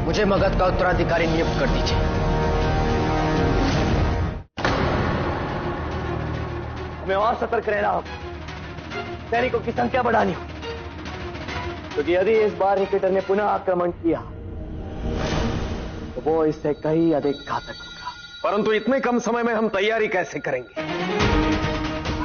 मुझे मगध का उत्तराधिकारी नियुक्त कर दीजिए। हमें और सतर्क रहना होगा, सैनिकों की संख्या बढ़ानी होगी, क्योंकि यदि इस बार निकेटर ने पुनः आक्रमण किया तो वो इससे कहीं अधिक घातक होगा। परंतु इतने कम समय में हम तैयारी कैसे करेंगे?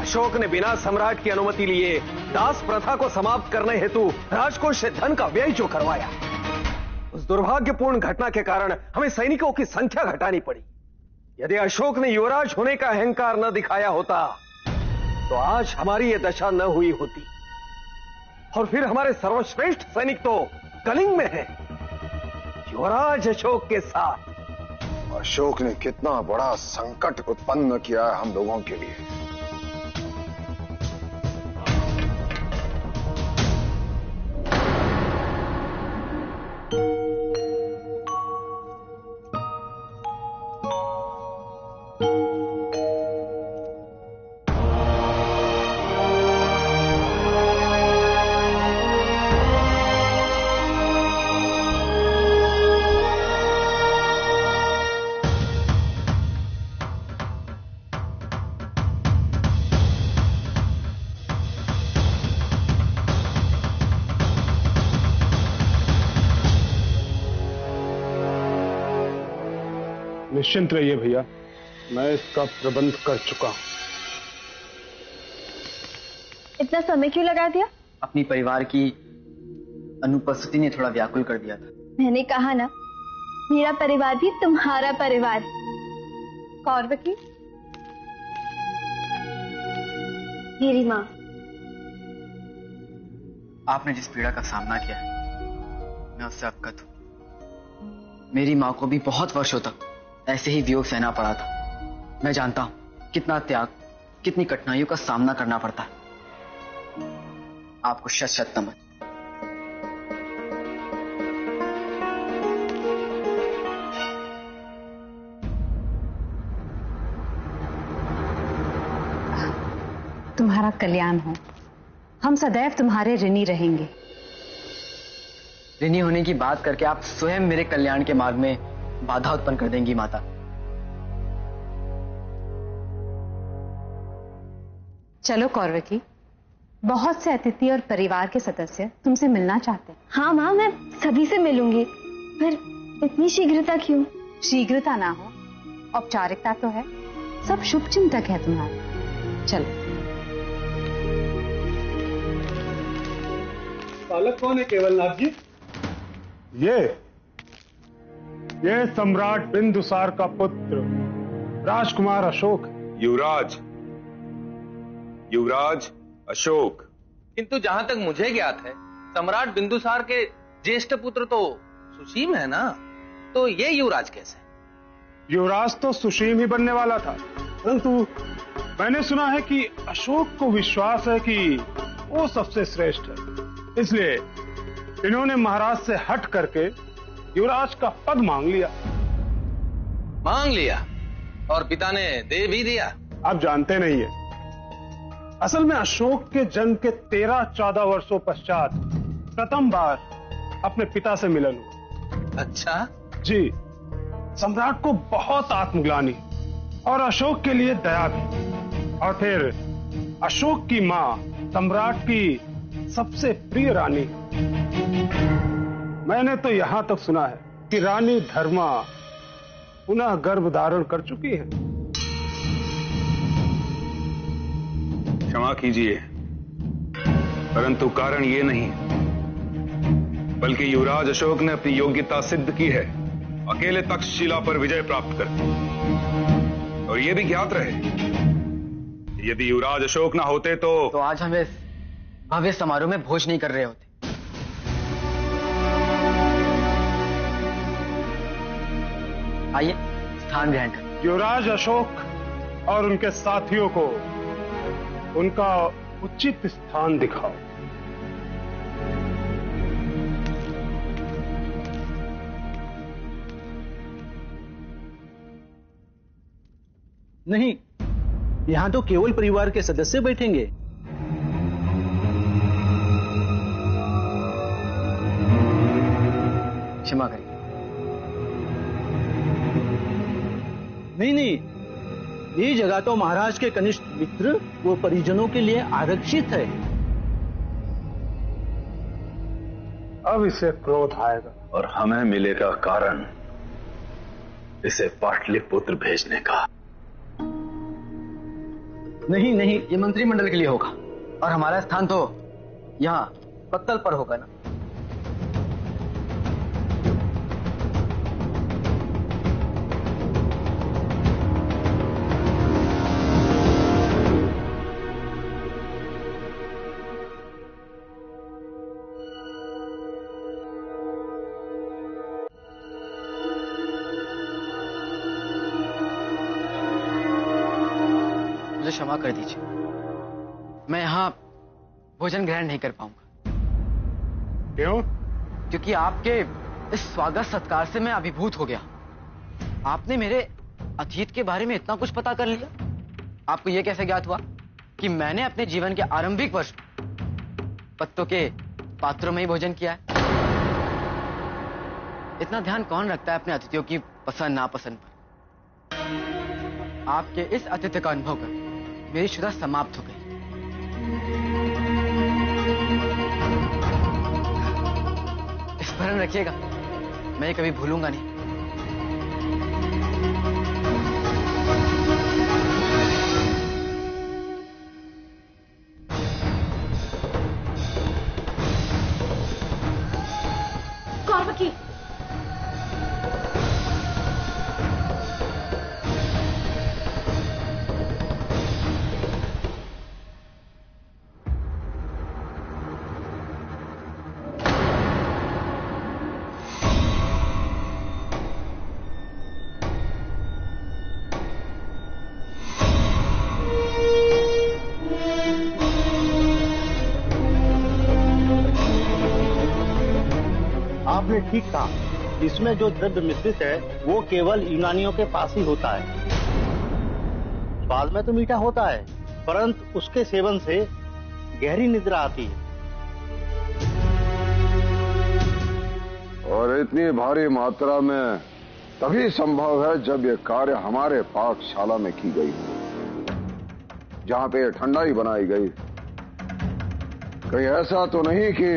अशोक ने बिना सम्राट की अनुमति लिए दास प्रथा को समाप्त करने हेतु राजकोष से धन का व्यय जो करवाया, उस दुर्भाग्यपूर्ण घटना के कारण हमें सैनिकों की संख्या घटानी पड़ी। यदि अशोक ने युवराज होने का अहंकार न दिखाया होता तो आज हमारी यह दशा न हुई होती, और फिर हमारे सर्वश्रेष्ठ सैनिक तो कलिंग में हैं, युवराज अशोक के साथ। अशोक ने कितना बड़ा संकट उत्पन्न किया है हम लोगों के लिए। निश्चिंत रहिए भैया, मैं इसका प्रबंध कर चुका हूं। इतना समय क्यों लगा दिया? अपनी परिवार की अनुपस्थिति ने थोड़ा व्याकुल कर दिया था। मैंने कहा ना, मेरा परिवार भी तुम्हारा परिवार। कौरवकी, मेरी माँ। आपने जिस पीड़ा का सामना किया मैं उससे अवगत हूं। मेरी माँ को भी बहुत वर्षों तक ऐसे ही वियोग सहना पड़ा था। मैं जानता हूं कितना त्याग, कितनी कठिनाइयों का सामना करना पड़ता है। आपको शत शत नमन। तुम्हारा कल्याण हो। हम सदैव तुम्हारे ऋणी रहेंगे। ऋणी होने की बात करके आप स्वयं मेरे कल्याण के मार्ग में बाधा उत्पन्न कर देंगी माता। चलो कौरवकी, बहुत से अतिथि और परिवार के सदस्य तुमसे मिलना चाहते हैं। हाँ माँ, मैं सभी से मिलूंगी, पर इतनी शीघ्रता क्यों? शीघ्रता ना हो, औपचारिकता तो है। सब शुभचिंतक है तुम्हारे। चलो। बालक कौन है केवलनाथ जी? ये सम्राट बिंदुसार का पुत्र राजकुमार अशोक। युवराज अशोक। किंतु जहां तक मुझे ज्ञात है, सम्राट बिंदुसार के ज्येष्ठ पुत्र तो सुसीम है ना, तो ये युवराज कैसे? युवराज तो सुसीम ही बनने वाला था, परंतु मैंने सुना है कि अशोक को विश्वास है कि वो सबसे श्रेष्ठ है, इसलिए इन्होंने महाराज से हट करके युवराज का पद मांग लिया। और पिता ने दे भी दिया? आप जानते नहीं है, असल में अशोक के जन्म के 13-14 वर्षों पश्चात प्रथम बार अपने पिता से मिलन हुआ। अच्छा जी। सम्राट को बहुत आत्मग्लानि और अशोक के लिए दया भी, और फिर अशोक की मां सम्राट की सबसे प्रिय रानी। मैंने तो यहां तक सुना है कि रानी धर्मा पुनः गर्भ धारण कर चुकी है। क्षमा कीजिए, परंतु कारण ये नहीं, बल्कि युवराज अशोक ने अपनी योग्यता सिद्ध की है, अकेले तक्षशिला पर विजय प्राप्त कर। और यह भी ज्ञात रहे, यदि युवराज अशोक ना होते तो आज हम इस भव्य समारोह में भोज नहीं कर रहे होते। आइए स्थान ग्रहण करें। युवराज अशोक और उनके साथियों को उनका उचित स्थान दिखाओ। नहीं, यहां तो केवल परिवार के सदस्य बैठेंगे। क्षमा करिए, नहीं नहीं, ये जगह तो महाराज के कनिष्ठ मित्र वो परिजनों के लिए आरक्षित है। अब इसे क्रोध आएगा और हमें मिलेगा कारण इसे पाटलिपुत्र भेजने का। नहीं नहीं, ये मंत्रिमंडल के लिए होगा और हमारा स्थान तो यहाँ पत्तल पर होगा ना। मुझे क्षमा कर दीजिए, मैं यहाँ भोजन ग्रहण नहीं कर पाऊंगा। क्यों? क्योंकि आपके इस स्वागत सत्कार से मैं अभिभूत हो गया। आपने मेरे अतीत के बारे में इतना कुछ पता कर लिया। आपको यह कैसे ज्ञात हुआ कि मैंने अपने जीवन के आरंभिक वर्ष पत्तों के पात्रों में ही भोजन किया है? इतना ध्यान कौन रखता है अपने अतिथियों की पसंद नापसंद पर? आपके इस अतिथि का अनुभव कर मेरी शुदा समाप्त हो गई। स्मरण रखिएगा, मैं ये कभी भूलूंगा नहीं। कौरवकी, आपने ठीक कहा, इसमें जो द्रव्य मिश्रित है वो केवल यूनानियों के पास ही होता है। स्वाद में तो मीठा होता है, परंतु उसके सेवन से गहरी निद्रा आती है। और इतनी भारी मात्रा में तभी संभव है जब ये कार्य हमारे पाकशाला में की गई हो, जहां पे ठंडाई बनाई गई। कहीं ऐसा तो नहीं कि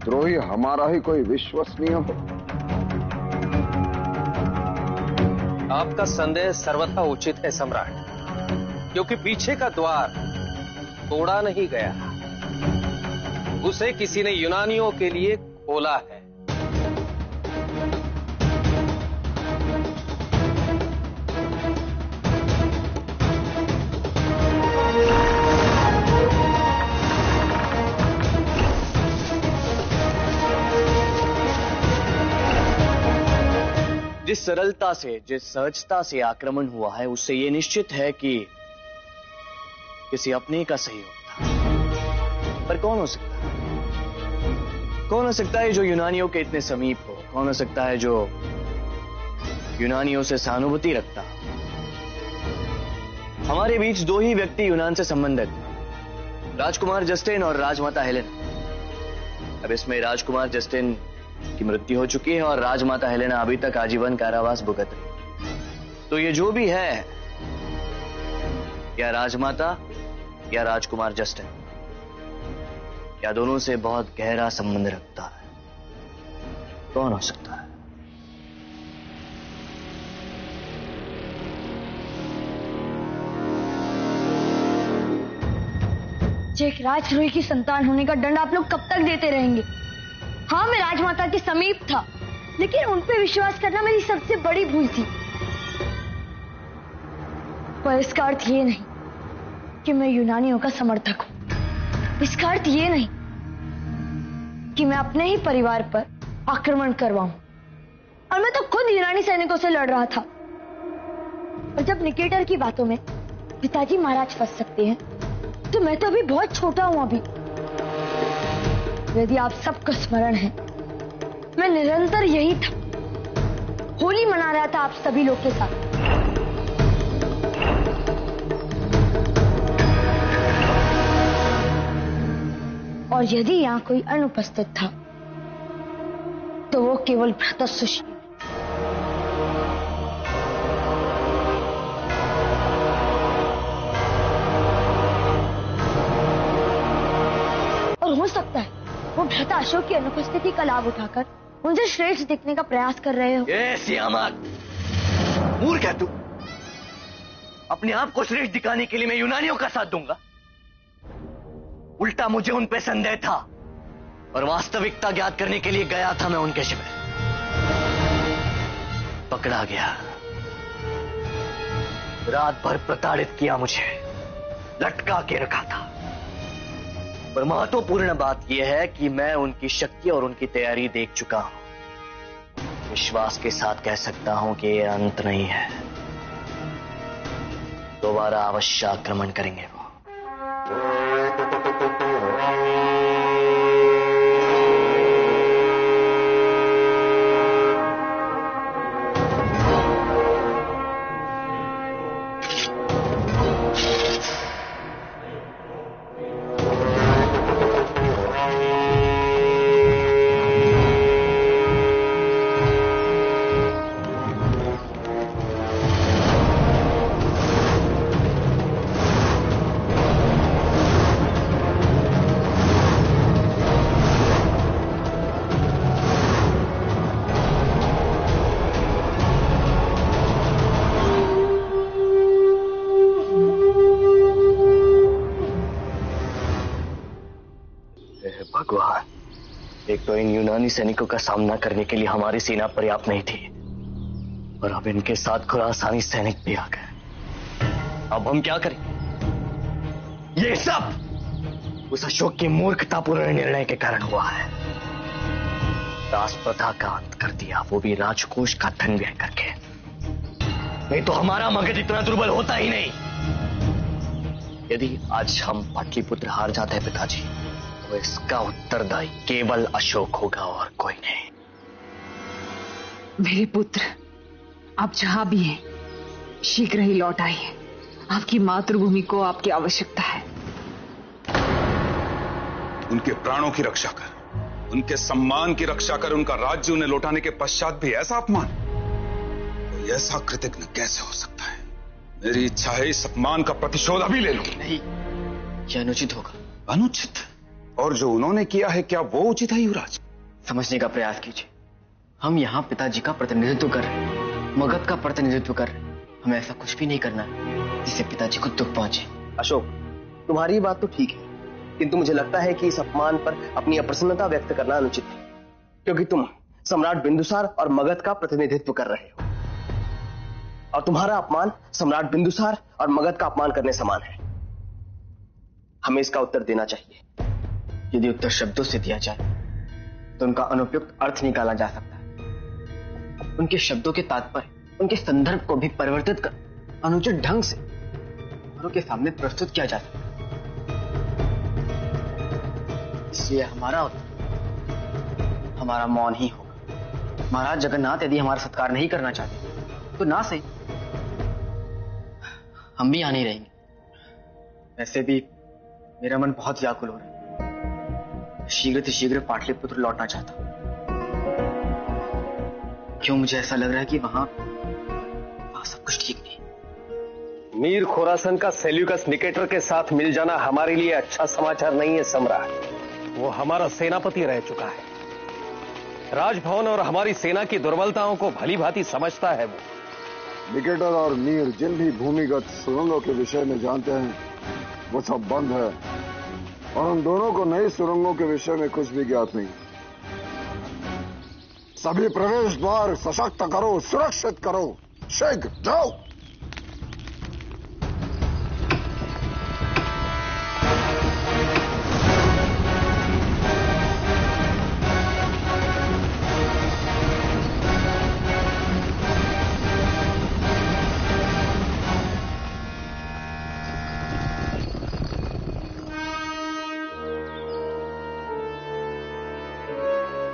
द्रोही हमारा ही कोई विश्वसनीय हो? आपका संदेह सर्वथा उचित है सम्राट, क्योंकि पीछे का द्वार तोड़ा नहीं गया, उसे किसी ने यूनानियों के लिए खोला है। जिस सरलता से, जिस सहजता से आक्रमण हुआ है, उससे यह निश्चित है कि किसी अपने का सहयोग था। पर कौन हो सकता है? कौन हो सकता है जो यूनानियों के इतने समीप हो? कौन हो सकता है जो यूनानियों से सहानुभूति रखता? हमारे बीच दो ही व्यक्ति यूनान से संबंधित, राजकुमार जस्टिन और राजमाता हेलेना। अब इसमें राजकुमार जस्टिन की मृत्यु हो चुकी है और राजमाता हेलेना अभी तक आजीवन कारावास भुगत रही। तो ये जो भी है, या राजमाता या राजकुमार जस्टिन, या दोनों से बहुत गहरा संबंध रखता है। कौन हो सकता है? एक राजद्रोही की संतान होने का दंड आप लोग कब तक देते रहेंगे? हाँ, मैं राजमाता के समीप था, लेकिन उन पे विश्वास करना मेरी सबसे बड़ी भूल थी। पर इसका अर्थ ये नहीं कि मैं यूनानियों का समर्थक हूं। इसका अर्थ ये नहीं कि मैं अपने ही परिवार पर आक्रमण करवाऊं। और मैं तो खुद यूनानी सैनिकों से लड़ रहा था। और जब निकेटर की बातों में पिताजी महाराज फंस सकते हैं, तो मैं तो अभी बहुत छोटा हूं। अभी यदि आप सबको स्मरण है, मैं निरंतर यही था, होली मना रहा था आप सभी लोग के साथ। और यदि यहां कोई अनुपस्थित था, तो वो केवल भ्राता सुशील। अशोक की अनुपस्थिति का लाभ उठाकर उनसे श्रेष्ठ दिखने का प्रयास कर रहे हो। सियामत, मूर्ख है तू। अपने आप को श्रेष्ठ दिखाने के लिए मैं यूनानियों का साथ दूंगा? उल्टा मुझे उन पे संदेह था और वास्तविकता ज्ञात करने के लिए गया था मैं उनके शिविर। पकड़ा गया, रात भर प्रताड़ित किया, मुझे लटका के रखा था। पर महत्वपूर्ण बात यह है कि मैं उनकी शक्ति और उनकी तैयारी देख चुका हूं। विश्वास के साथ कह सकता हूं कि यह अंत नहीं है। दोबारा अवश्य आक्रमण करेंगे वो। भगवान, एक तो इन यूनानी सैनिकों का सामना करने के लिए हमारी सेना पर्याप्त नहीं थी और अब इनके साथ खुरासानी सैनिक भी आ गए। अब हम क्या करें? ये सब उस अशोक की मूर्खतापूर्ण निर्णय के कारण हुआ है। दास प्रथा का अंत कर दिया, वो भी राजकोष का धन व्यय करके। नहीं तो हमारा मगध इतना दुर्बल होता ही नहीं। यदि आज हम पाटलिपुत्र हार जाते हैं पिताजी, तो इसका उत्तरदायी केवल अशोक होगा और कोई नहीं। मेरे पुत्र, आप जहां भी हैं, शीघ्र ही लौट आइए। आपकी मातृभूमि को आपकी आवश्यकता है। उनके प्राणों की रक्षा कर, उनके सम्मान की रक्षा कर, उनका राज्य उन्हें लौटाने के पश्चात भी ऐसा अपमान? कोई ऐसा कृतज्ञ कैसे हो सकता है? मेरी इच्छा है इस अपमान का प्रतिशोध अभी ले लूं। नहीं, यह अनुचित होगा। अनुचित? और जो उन्होंने किया है, क्या वो उचित है युवराज? समझने का प्रयास कीजिए। हम यहाँ पिताजी का प्रतिनिधित्व कर रहे हैं, मगध का प्रतिनिधित्व कर रहे हैं। हमें ऐसा कुछ भी नहीं करना है जिससे पिताजी को दुख पहुंचे। अशोक, तुम्हारी बात तो ठीक है, किंतु मुझे लगता है कि इस अपमान पर अपनी अप्रसन्नता व्यक्त करना अनुचित है, क्योंकि तुम सम्राट बिंदुसार और मगध का प्रतिनिधित्व कर रहे हो और तुम्हारा अपमान सम्राट बिंदुसार और मगध का अपमान करने समान है। हमें इसका उत्तर देना चाहिए। यदि उत्तर शब्दों से दिया जाए तो उनका अनुपयुक्त अर्थ निकाला जा सकता है। उनके शब्दों के तात्पर्य, उनके संदर्भ को भी परिवर्तित कर अनुचित ढंग से औरों के सामने प्रस्तुत किया जा सकता है। इसलिए हमारा उत्तर हमारा मौन ही होगा। महाराज जगन्नाथ यदि हमारा सत्कार नहीं करना चाहते तो ना सही, हम भी यहां नहीं रहेंगे। वैसे भी मेरा मन बहुत व्याकुल हो रहा है। शीघ्र से शीघ्र पाटलिपुत्र लौटना चाहता हूं। क्यों मुझे ऐसा लग रहा है कि वहां सब कुछ ठीक नहीं। मीर खोरासन का सेल्यूकस निकेटर के साथ मिल जाना हमारे लिए अच्छा समाचार नहीं है सम्राट। वो हमारा सेनापति रह चुका है। राजभवन और हमारी सेना की दुर्बलताओं को भली भांति समझता है वो। निकेटर और मीर जिन भी भूमिगत सुरंगों के विषय में जानते हैं, वो सब बंद है और उन दोनों को नई सुरंगों के विषय में कुछ भी ज्ञात नहीं। सभी प्रवेश द्वार सशक्त करो, सुरक्षित करो, शीघ्र जाओ।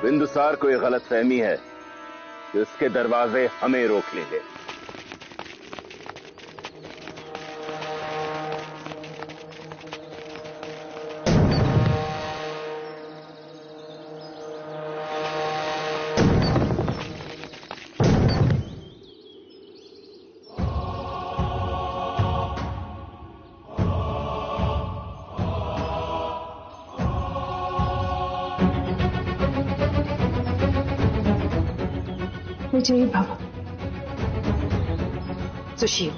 बिंदुसार को यह गलतफहमी है कि उसके दरवाजे हमें रोक लेंगे। विजयी भव। सुशील,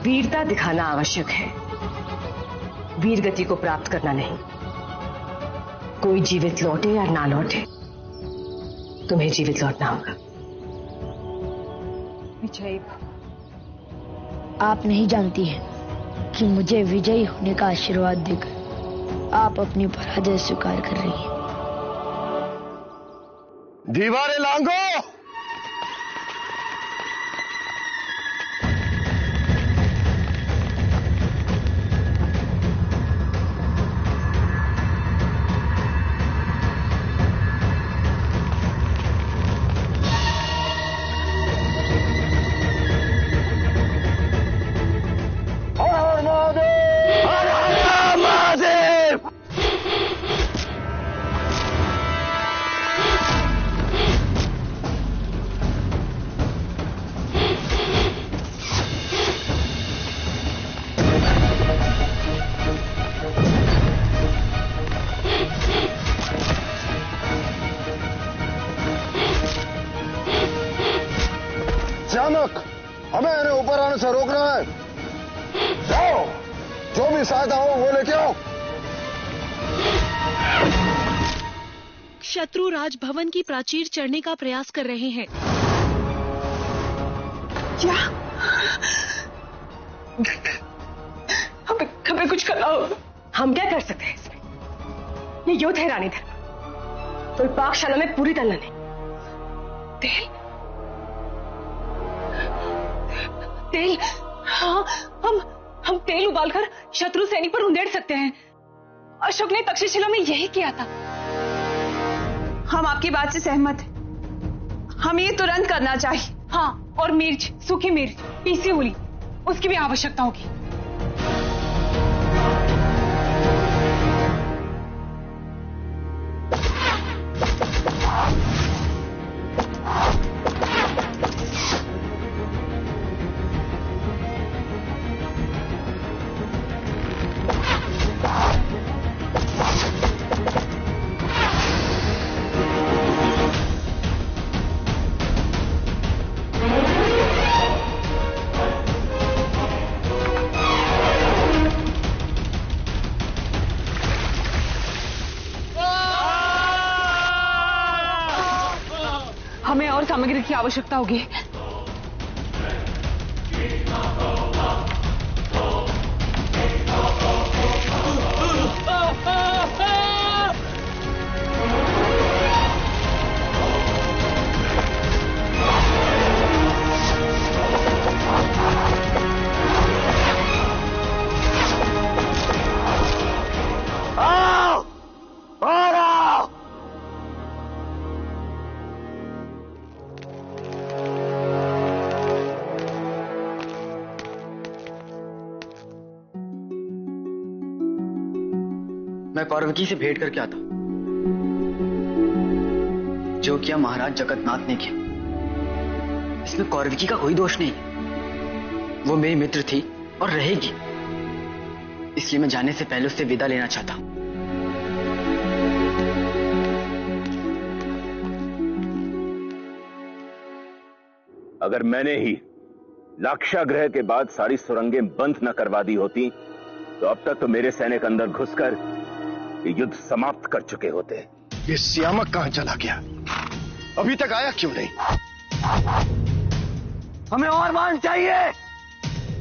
वीरता दिखाना आवश्यक है, वीर गति को प्राप्त करना नहीं। कोई जीवित लौटे या ना लौटे, तुम्हें जीवित लौटना होगा। विजयी भव। आप नहीं जानती हैं कि मुझे विजयी होने का आशीर्वाद देकर आप अपनी पराजय स्वीकार कर रही हैं। दीवारें लांघो। श्यामक, हमें इन्हें ऊपर आने से रोकना है। जाओ, जो भी सहायता हो वो लेके आओ। शत्रु राजभवन की प्राचीर चढ़ने का प्रयास कर रहे हैं। क्या? हमें कुछ करना होगा। हम क्या कर सकते हैं इसमें? ये युद्ध है रानी धर्म, कोई पाकशाला में पूरी तरह नहीं। तेल? तेल? हाँ, हम तेल उबालकर शत्रु सैनिक पर उंडेड़ सकते हैं। अशोक ने तक्षशिला में यही किया था। हम आपकी बात से सहमत हैं। हमें ये तुरंत करना चाहिए। हाँ, और मिर्च, सूखी मिर्च, पीसी हुई, उसकी भी आवश्यकता होगी। हमें और सामग्री की आवश्यकता होगी। मैं कौरवकी से भेंट करके आता। जो किया महाराज जगन्नाथ ने किया, इसमें कौरवकी का कोई दोष नहीं है। वो मेरी मित्र थी और रहेगी, इसलिए मैं जाने से पहले उससे विदा लेना चाहता हूं। अगर मैंने ही लाक्षागृह के बाद सारी सुरंगें बंद न करवा दी होती तो अब तक तो मेरे सैनिक अंदर घुसकर युद्ध समाप्त कर चुके होते। ये श्यामक कहां चला गया? अभी तक आया क्यों नहीं? हमें और बाण चाहिए,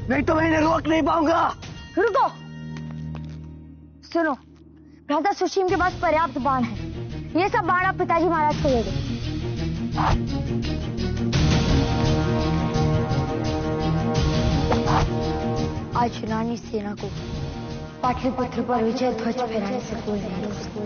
नहीं तो मैं इन्हें रोक नहीं पाऊंगा। रुको, सुनो, भ्राता सुशीम के पास पर्याप्त बाण है। ये सब बाण आप पिताजी महाराज को दे दो। आज यूनानी सेना को पाटलिपुत्र पर विजय ध्वज फहराने से कोई नहीं रोक सकता।